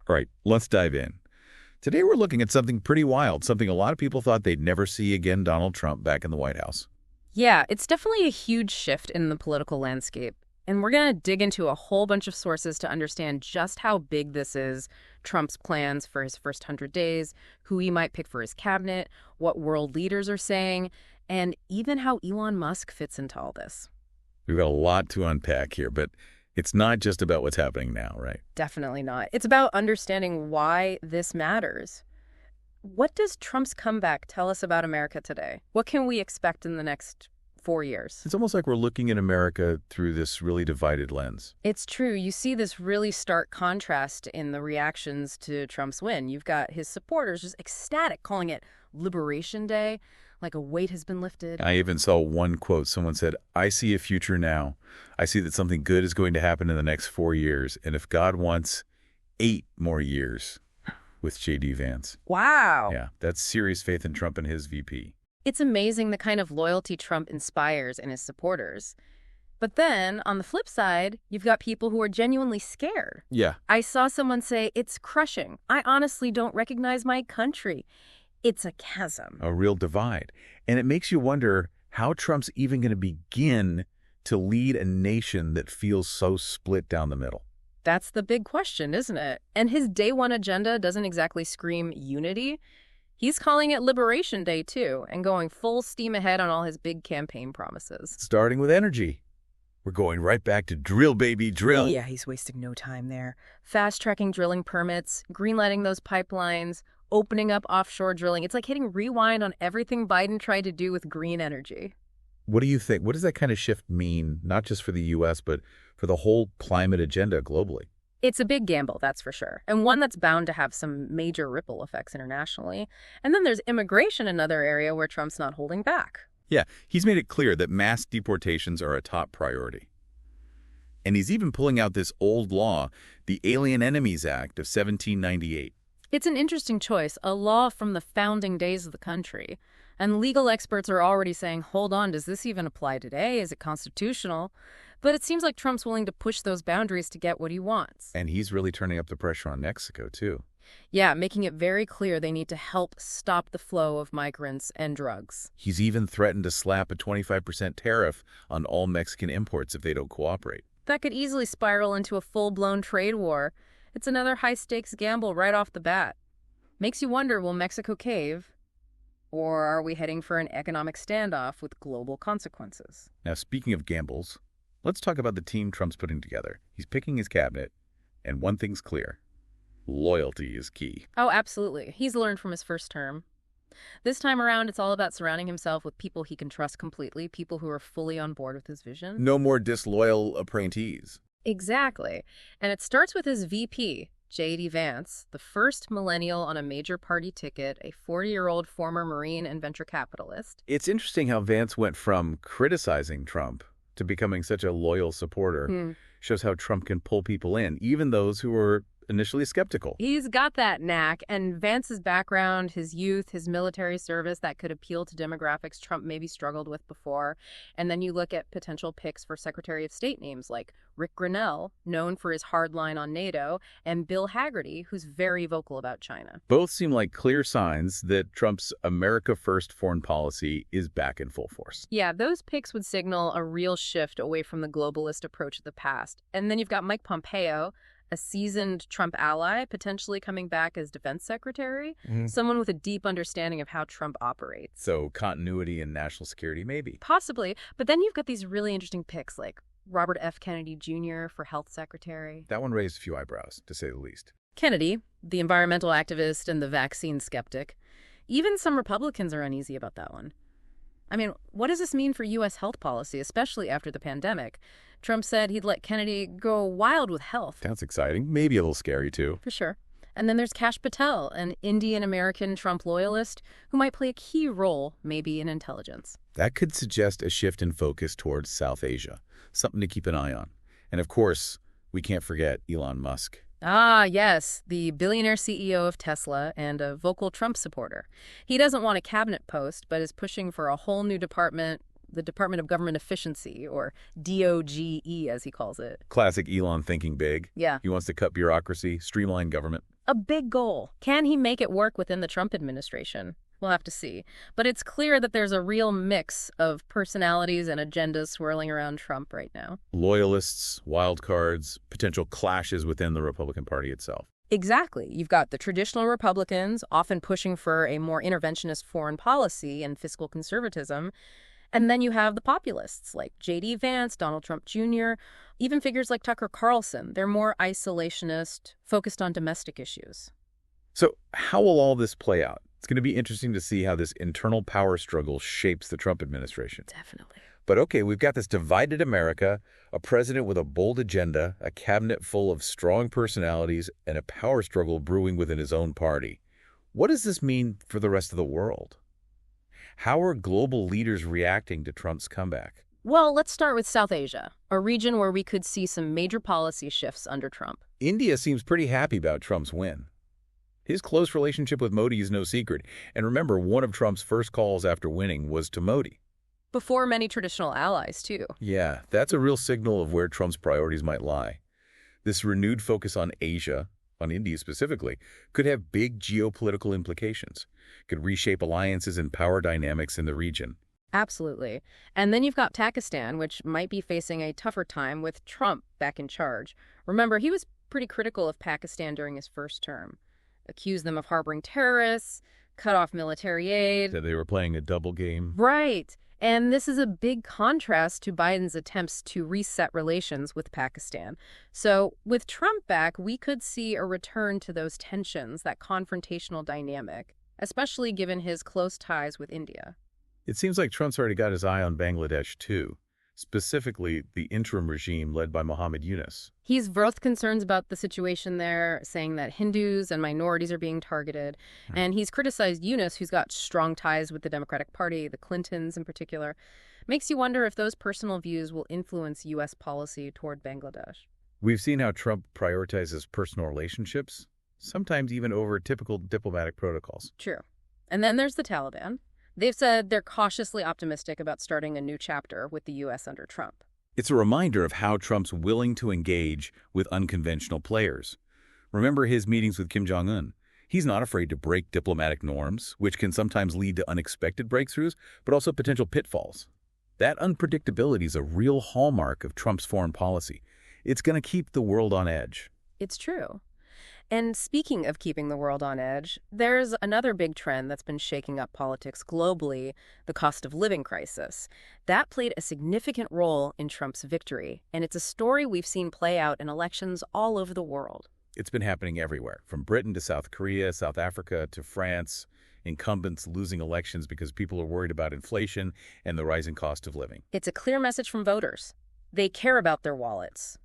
All right, let's dive in. Today we're looking at something pretty wild, something a lot of people thought they'd never see again, Donald Trump back in the White House. Yeah, it's definitely a huge shift in the political landscape. And we're going to dig into a whole bunch of sources to understand just how big this is, Trump's plans for his first 100 days, who he might pick for his cabinet, what world leaders are saying, and even how Elon Musk fits into all this. We've got a lot to unpack here, but it's not just about what's happening now, right? Definitely not. It's about understanding why this matters. What does Trump's comeback tell us about America today? What can we expect in the next 4 years? It's almost like we're looking at America through this really divided lens. It's true. You see this really stark contrast in the reactions to Trump's win. You've got his supporters just ecstatic, calling it Liberation Day, like a weight has been lifted. I even saw one quote. Someone said, "I see a future now. I see that something good is going to happen in the next 4 years. And if God wants 8 more years with J.D. Vance." Wow. Yeah, that's serious faith in Trump and his VP. It's amazing the kind of loyalty Trump inspires in his supporters. But then, on the flip side, you've got people who are genuinely scared. Yeah. I saw someone say, "It's crushing. I honestly don't recognize my country. It's a chasm." A real divide. And it makes you wonder how Trump's even going to begin to lead a nation that feels so split down the middle. That's the big question, isn't it? And his day one agenda doesn't exactly scream unity. He's calling it Liberation Day, too, and going full steam ahead on all his big campaign promises. Starting with energy. We're going right back to drill, baby, drill. Yeah, he's wasting no time there. Fast-tracking drilling permits, greenlighting those pipelines, opening up offshore drilling. It's like hitting rewind on everything Biden tried to do with green energy. What do you think? What does that kind of shift mean, not just for the U.S., but for the whole climate agenda globally? It's a big gamble, that's for sure, and one that's bound to have some major ripple effects internationally. And then there's immigration, another area where Trump's not holding back. Yeah, he's made it clear that mass deportations are a top priority. And he's even pulling out this old law, the Alien Enemies Act of 1798. It's an interesting choice, a law from the founding days of the country. And legal experts are already saying, hold on, does this even apply today? Is it constitutional? But it seems like Trump's willing to push those boundaries to get what he wants. And he's really turning up the pressure on Mexico, too. Yeah, making it very clear they need to help stop the flow of migrants and drugs. He's even threatened to slap a 25% tariff on all Mexican imports if they don't cooperate. That could easily spiral into a full-blown trade war. It's another high-stakes gamble right off the bat. Makes you wonder, will Mexico cave? Or are we heading for an economic standoff with global consequences? Now, speaking of gambles, let's talk about the team Trump's putting together. He's picking his cabinet, and one thing's clear. Loyalty is key. Oh, absolutely. He's learned from his first term. This time around, it's all about surrounding himself with people he can trust completely, people who are fully on board with his vision. No more disloyal appointees. Exactly. And it starts with his VP, J.D. Vance, the first millennial on a major party ticket, a 40-year-old former Marine and venture capitalist. It's interesting how Vance went from criticizing Trump to becoming such a loyal supporter. Shows how Trump can pull people in, even those who were initially skeptical. He's got that knack, and Vance's background, his youth, his military service, that could appeal to demographics Trump maybe struggled with before. And then you look at potential picks for Secretary of State names like Rick Grinnell, known for his hard line on NATO, and Bill Hagerty, who's very vocal about China. Both seem like clear signs that Trump's America First foreign policy is back in full force. Yeah, those picks would signal a real shift away from the globalist approach of the past. And then you've got Mike Pompeo, a seasoned Trump ally, potentially coming back as defense secretary, someone with a deep understanding of how Trump operates. So continuity in national security, maybe. Possibly. But then you've got these really interesting picks like Robert F. Kennedy Jr. for health secretary. That one raised a few eyebrows, to say the least. Kennedy, the environmental activist and the vaccine skeptic. Even some Republicans are uneasy about that one. I mean, what does this mean for U.S. health policy, especially after the pandemic? Trump said he'd let Kennedy go wild with health. Sounds exciting. Maybe a little scary, too. For sure. And then there's Kash Patel, an Indian-American Trump loyalist who might play a key role, maybe in intelligence. That could suggest a shift in focus towards South Asia, something to keep an eye on. And of course, we can't forget Elon Musk. Ah, yes, the billionaire CEO of Tesla and a vocal Trump supporter. He doesn't want a cabinet post, but is pushing for a whole new department, the Department of Government Efficiency, or DOGE, as he calls it. Classic Elon thinking big. Yeah. He wants to cut bureaucracy, streamline government. A big goal. Can he make it work within the Trump administration? We'll have to see. But it's clear that there's a real mix of personalities and agendas swirling around Trump right now. Loyalists, wild cards, potential clashes within the Republican Party itself. Exactly. You've got the traditional Republicans, often pushing for a more interventionist foreign policy and fiscal conservatism. And then you have the populists like J.D. Vance, Donald Trump Jr., even figures like Tucker Carlson. They're more isolationist, focused on domestic issues. So how will all this play out? It's going to be interesting to see how this internal power struggle shapes the Trump administration. Definitely. But okay, we've got this divided America, a president with a bold agenda, a cabinet full of strong personalities, and a power struggle brewing within his own party. What does this mean for the rest of the world? How are global leaders reacting to Trump's comeback? Well, let's start with South Asia, a region where we could see some major policy shifts under Trump. India seems pretty happy about Trump's win. His close relationship with Modi is no secret. And remember, one of Trump's first calls after winning was to Modi. Before many traditional allies, too. Yeah, that's a real signal of where Trump's priorities might lie. This renewed focus on Asia, on India specifically, could have big geopolitical implications, could reshape alliances and power dynamics in the region. Absolutely. And then you've got Pakistan, which might be facing a tougher time with Trump back in charge. Remember, he was pretty critical of Pakistan during his first term. Accused them of harboring terrorists, cut off military aid. That they were playing a double game. Right. And this is a big contrast to Biden's attempts to reset relations with Pakistan. So with Trump back, we could see a return to those tensions, that confrontational dynamic, especially given his close ties with India. It seems like Trump's already got his eye on Bangladesh, too, specifically the interim regime led by Mohammed Yunus. He's voiced concerns about the situation there, saying that Hindus and minorities are being targeted. And he's criticized Yunus, who's got strong ties with the Democratic Party, the Clintons in particular. Makes you wonder if those personal views will influence U.S. policy toward Bangladesh. We've seen how Trump prioritizes personal relationships, sometimes even over typical diplomatic protocols. True. And then there's the Taliban. They've said they're cautiously optimistic about starting a new chapter with the U.S. under Trump. It's a reminder of how Trump's willing to engage with unconventional players. Remember his meetings with Kim Jong-un. He's not afraid to break diplomatic norms, which can sometimes lead to unexpected breakthroughs, but also potential pitfalls. That unpredictability is a real hallmark of Trump's foreign policy. It's going to keep the world on edge. It's true. And speaking of keeping the world on edge, there's another big trend that's been shaking up politics globally, the cost of living crisis. That played a significant role in Trump's victory, and it's a story we've seen play out in elections all over the world. It's been happening everywhere, from Britain to South Korea, South Africa to France, incumbents losing elections because people are worried about inflation and the rising cost of living. It's a clear message from voters. They care about their wallets.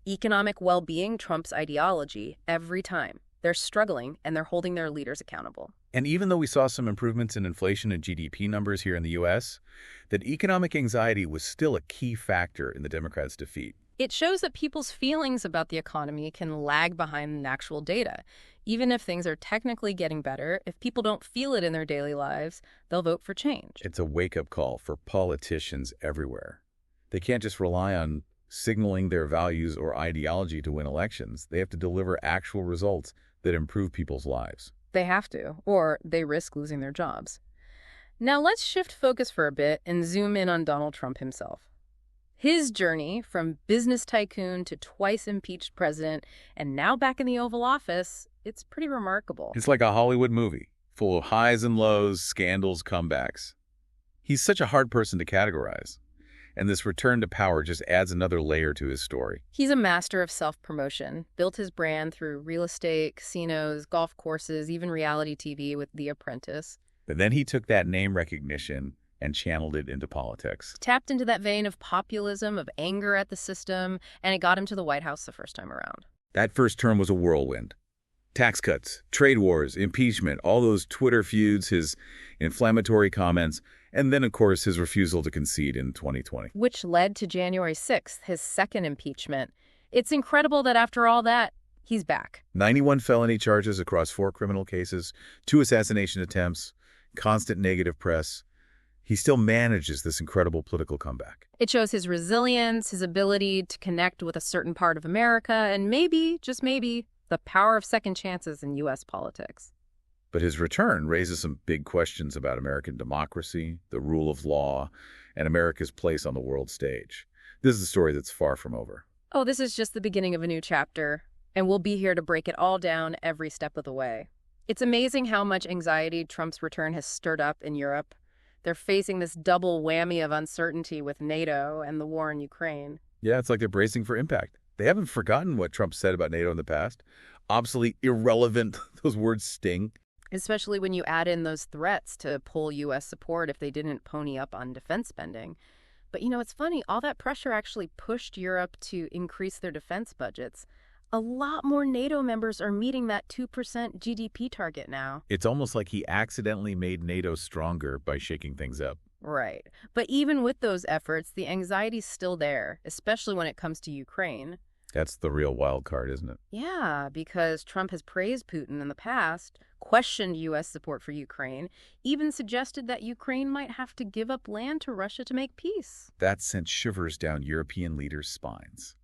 Economic well-being trumps ideology every time. They're struggling, and they're holding their leaders accountable. And even though we saw some improvements in inflation and GDP numbers here in the U.S., that economic anxiety was still a key factor in the Democrats' defeat. It shows that people's feelings about the economy can lag behind actual data. Even if things are technically getting better, if people don't feel it in their daily lives, they'll vote for change. It's a wake-up call for politicians everywhere. They can't just rely on signaling their values or ideology to win elections. They have to deliver actual results that improve people's lives. They have to, or they risk losing their jobs. Now let's shift focus for a bit and zoom in on Donald Trump himself. His journey from business tycoon to twice impeached president and now back in the Oval Office, it's pretty remarkable. It's like a Hollywood movie, full of highs and lows, scandals, comebacks. He's such a hard person to categorize. And this return to power just adds another layer to his story. He's a master of self-promotion, built his brand through real estate, casinos, golf courses, even reality TV with The Apprentice. But then he took that name recognition and channeled it into politics. Tapped into that vein of populism, of anger at the system, and it got him to the White House the first time around. That first term was a whirlwind. Tax cuts, trade wars, impeachment, all those Twitter feuds, his inflammatory comments, and then, of course, his refusal to concede in 2020. Which led to January 6th, his second impeachment. It's incredible that after all that, he's back. 91 felony charges across 4 criminal cases, 2 assassination attempts, constant negative press. He still manages this incredible political comeback. It shows his resilience, his ability to connect with a certain part of America, and maybe, just maybe, the power of second chances in U.S. politics. But his return raises some big questions about American democracy, the rule of law, and America's place on the world stage. This is a story that's far from over. Oh, this is just the beginning of a new chapter, and we'll be here to break it all down every step of the way. It's amazing how much anxiety Trump's return has stirred up in Europe. They're facing this double whammy of uncertainty with NATO and the war in Ukraine. Yeah, it's like they're bracing for impact. They haven't forgotten what Trump said about NATO in the past. Obsolete, irrelevant, those words sting. Especially when you add in those threats to pull U.S. support if they didn't pony up on defense spending. But it's funny, all that pressure actually pushed Europe to increase their defense budgets. A lot more NATO members are meeting that 2% GDP target now. It's almost like he accidentally made NATO stronger by shaking things up. Right. But even with those efforts, the anxiety's still there, especially when it comes to Ukraine. That's the real wild card, isn't it? Yeah, because Trump has praised Putin in the past, questioned U.S. support for Ukraine, even suggested that Ukraine might have to give up land to Russia to make peace. That sent shivers down European leaders' spines.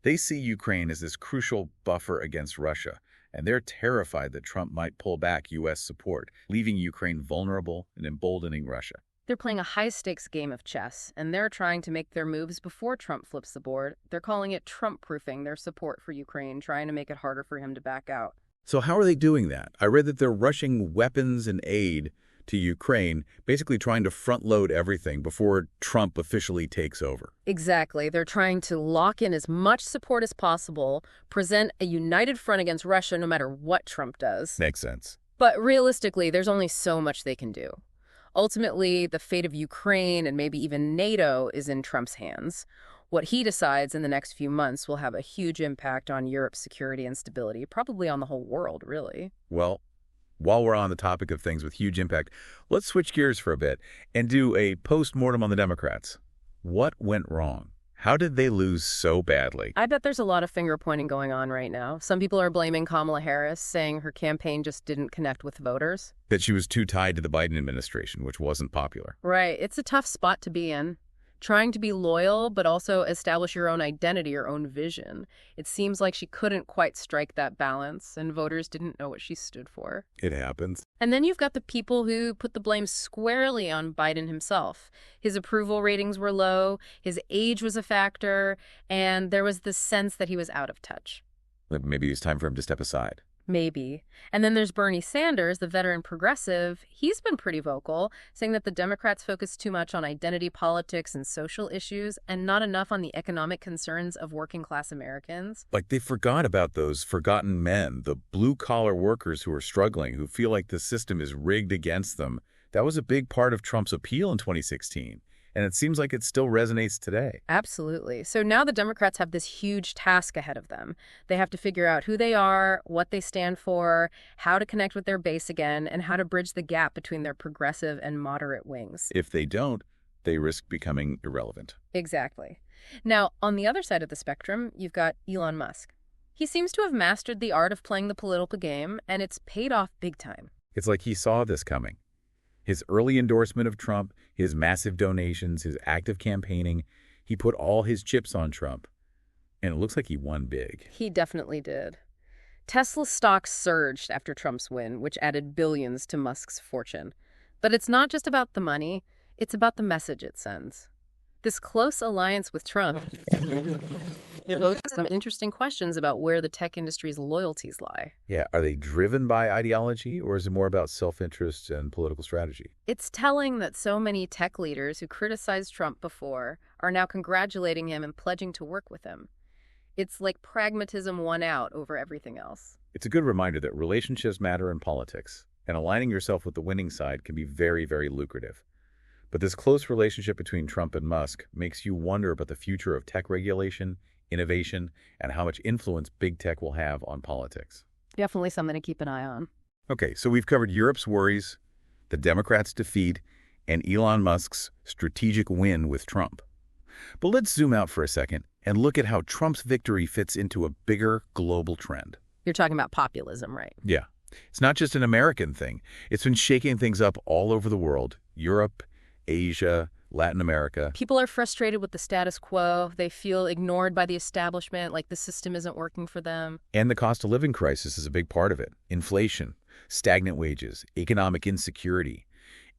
They see Ukraine as this crucial buffer against Russia, and they're terrified that Trump might pull back U.S. support, leaving Ukraine vulnerable and emboldening Russia. They're playing a high-stakes game of chess, and they're trying to make their moves before Trump flips the board. They're calling it Trump-proofing their support for Ukraine, trying to make it harder for him to back out. So how are they doing that? I read that they're rushing weapons and aid to Ukraine, basically trying to front-load everything before Trump officially takes over. Exactly. They're trying to lock in as much support as possible, present a united front against Russia no matter what Trump does. Makes sense. But realistically, there's only so much they can do. Ultimately, the fate of Ukraine and maybe even NATO is in Trump's hands. What he decides in the next few months will have a huge impact on Europe's security and stability, probably on the whole world, really. Well, while we're on the topic of things with huge impact, let's switch gears for a bit and do a post-mortem on the Democrats. What went wrong? How did they lose so badly? I bet there's a lot of finger-pointing going on right now. Some people are blaming Kamala Harris, saying her campaign just didn't connect with voters. That she was too tied to the Biden administration, which wasn't popular. Right. It's a tough spot to be in. Trying to be loyal, but also establish your own identity, your own vision. It seems like she couldn't quite strike that balance, and voters didn't know what she stood for. It happens. And then you've got the people who put the blame squarely on Biden himself. His approval ratings were low, his age was a factor, and there was this sense that he was out of touch. Maybe it's time for him to step aside. Maybe. And then there's Bernie Sanders, the veteran progressive. He's been pretty vocal, saying that the Democrats focus too much on identity politics and social issues and not enough on the economic concerns of working-class Americans. Like they forgot about those forgotten men, the blue-collar workers who are struggling, who feel like the system is rigged against them. That was a big part of Trump's appeal in 2016. And it seems like it still resonates today. Absolutely. So now the Democrats have this huge task ahead of them. They have to figure out who they are, what they stand for, how to connect with their base again, and how to bridge the gap between their progressive and moderate wings. If they don't, they risk becoming irrelevant. Exactly. Now, on the other side of the spectrum, you've got Elon Musk. He seems to have mastered the art of playing the political game, and it's paid off big time. It's like he saw this coming. His early endorsement of Trump, his massive donations, his active campaigning, he put all his chips on Trump. And it looks like he won big. He definitely did. Tesla stock surged after Trump's win, which added billions to Musk's fortune. But it's not just about the money, it's about the message it sends. This close alliance with Trump raises some interesting questions about where the tech industry's loyalties lie. Yeah, are they driven by ideology, or is it more about self-interest and political strategy? It's telling that so many tech leaders who criticized Trump before are now congratulating him and pledging to work with him. It's like pragmatism won out over everything else. It's a good reminder that relationships matter in politics, and aligning yourself with the winning side can be very, very lucrative. But this close relationship between Trump and Musk makes you wonder about the future of tech regulation, innovation, and how much influence big tech will have on politics. Definitely something to keep an eye on. Okay, so we've covered Europe's worries, the Democrats' defeat, and Elon Musk's strategic win with Trump. But let's zoom out for a second and look at how Trump's victory fits into a bigger global trend. You're talking about populism, right? Yeah. It's not just an American thing. It's been shaking things up all over the world, Europe, Asia, Latin America. People are frustrated with the status quo. They feel ignored by the establishment, like the system isn't working for them. And the cost of living crisis is a big part of it. Inflation, stagnant wages, economic insecurity.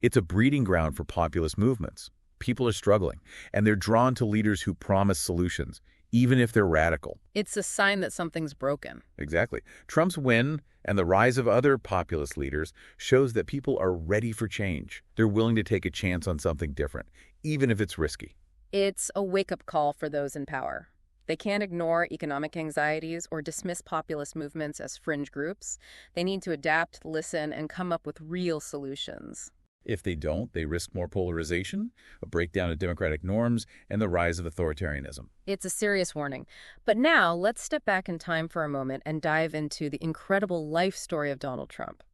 It's a breeding ground for populist movements. People are struggling, and they're drawn to leaders who promise solutions, even if they're radical. It's a sign that something's broken. Exactly. Trump's win and the rise of other populist leaders shows that people are ready for change. They're willing to take a chance on something different, even if it's risky. It's a wake-up call for those in power. They can't ignore economic anxieties or dismiss populist movements as fringe groups. They need to adapt, listen, and come up with real solutions. If they don't, they risk more polarization, a breakdown of democratic norms, and the rise of authoritarianism. It's a serious warning. But now, let's step back in time for a moment and dive into the incredible life story of Donald Trump.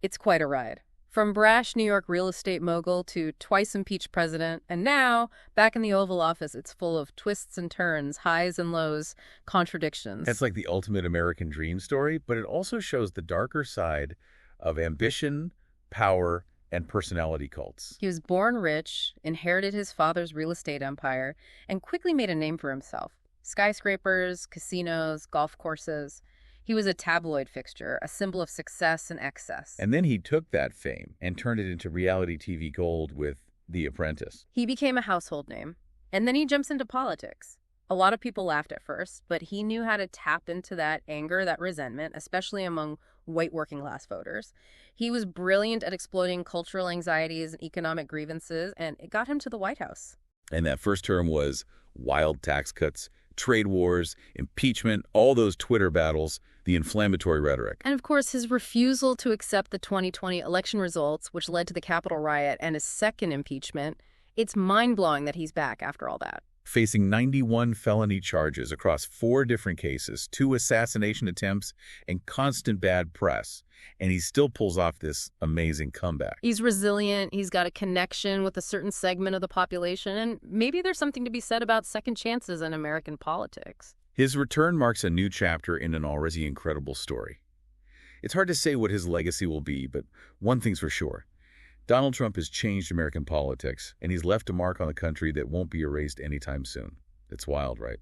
It's quite a ride. From brash New York real estate mogul to twice impeached president, and now, back in the Oval Office, it's full of twists and turns, highs and lows, contradictions. It's like the ultimate American dream story, but it also shows the darker side of ambition, power, and personality cults. He was born rich, inherited his father's real estate empire, and quickly made a name for himself. Skyscrapers, casinos, golf courses. He was a tabloid fixture, a symbol of success and excess. And then he took that fame and turned it into reality TV gold with The Apprentice. He became a household name, and then he jumps into politics. A lot of people laughed at first, but he knew how to tap into that anger, that resentment, especially among white working-class voters. He was brilliant at exploiting cultural anxieties and economic grievances, and it got him to the White House. And that first term was wild tax cuts, trade wars, impeachment, all those Twitter battles, the inflammatory rhetoric. And of course, his refusal to accept the 2020 election results, which led to the Capitol riot and his second impeachment, it's mind-blowing that he's back after all that. Facing 91 felony charges across 4 different cases, 2 assassination attempts, and constant bad press. And he still pulls off this amazing comeback. He's resilient, he's got a connection with a certain segment of the population, and maybe there's something to be said about second chances in American politics. His return marks a new chapter in an already incredible story. It's hard to say what his legacy will be, but one thing's for sure. Donald Trump has changed American politics, and he's left a mark on the country that won't be erased anytime soon. It's wild, right?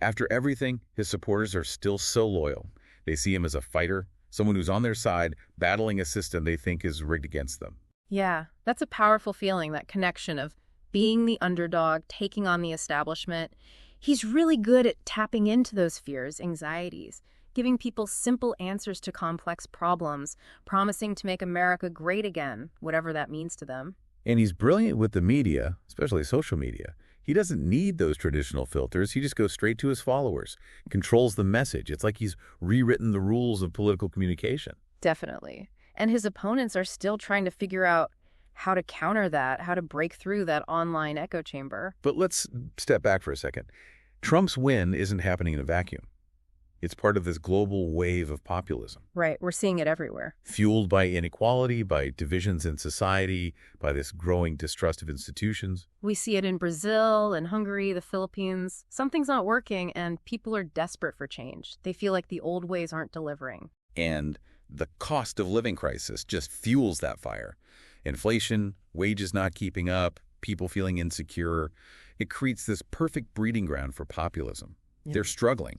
After everything, his supporters are still so loyal. They see him as a fighter, someone who's on their side, battling a system they think is rigged against them. Yeah, that's a powerful feeling, that connection of being the underdog, taking on the establishment. He's really good at tapping into those fears, anxieties, giving people simple answers to complex problems, promising to make America great again, whatever that means to them. And he's brilliant with the media, especially social media. He doesn't need those traditional filters. He just goes straight to his followers, controls the message. It's like he's rewritten the rules of political communication. Definitely. And his opponents are still trying to figure out how to counter that, how to break through that online echo chamber. But let's step back for a second. Trump's win isn't happening in a vacuum. It's part of this global wave of populism. Right, we're seeing it everywhere. Fueled by inequality, by divisions in society, by this growing distrust of institutions. We see it in Brazil and Hungary, the Philippines. Something's not working and people are desperate for change. They feel like the old ways aren't delivering. And the cost of living crisis just fuels that fire. Inflation, wages not keeping up, people feeling insecure. It creates this perfect breeding ground for populism. Yeah. They're struggling.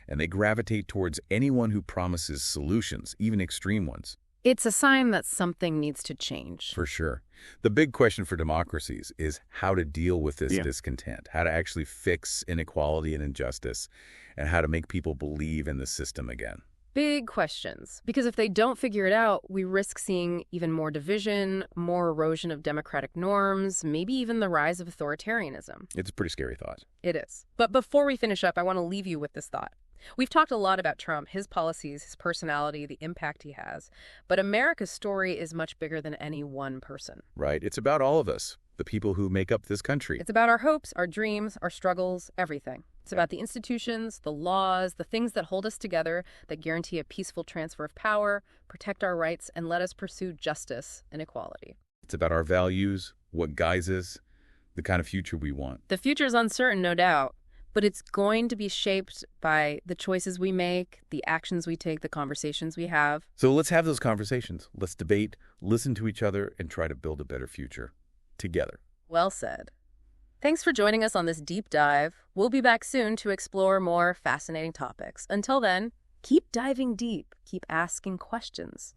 And they gravitate towards anyone who promises solutions, even extreme ones. It's a sign that something needs to change. For sure. The big question for democracies is how to deal with this discontent, how to actually fix inequality and injustice, and how to make people believe in the system again. Big questions. Because if they don't figure it out, we risk seeing even more division, more erosion of democratic norms, maybe even the rise of authoritarianism. It's a pretty scary thought. It is. But before we finish up, I want to leave you with this thought. We've talked a lot about Trump, his policies, his personality, the impact he has. But America's story is much bigger than any one person. Right. It's about all of us, the people who make up this country. It's about our hopes, our dreams, our struggles, everything. It's about the institutions, the laws, the things that hold us together, that guarantee a peaceful transfer of power, protect our rights, and let us pursue justice and equality. It's about our values, what guides us, the kind of future we want. The future is uncertain, no doubt. But it's going to be shaped by the choices we make, the actions we take, the conversations we have. So let's have those conversations. Let's debate, listen to each other, and try to build a better future together. Well said. Thanks for joining us on this deep dive. We'll be back soon to explore more fascinating topics. Until then, keep diving deep, keep asking questions.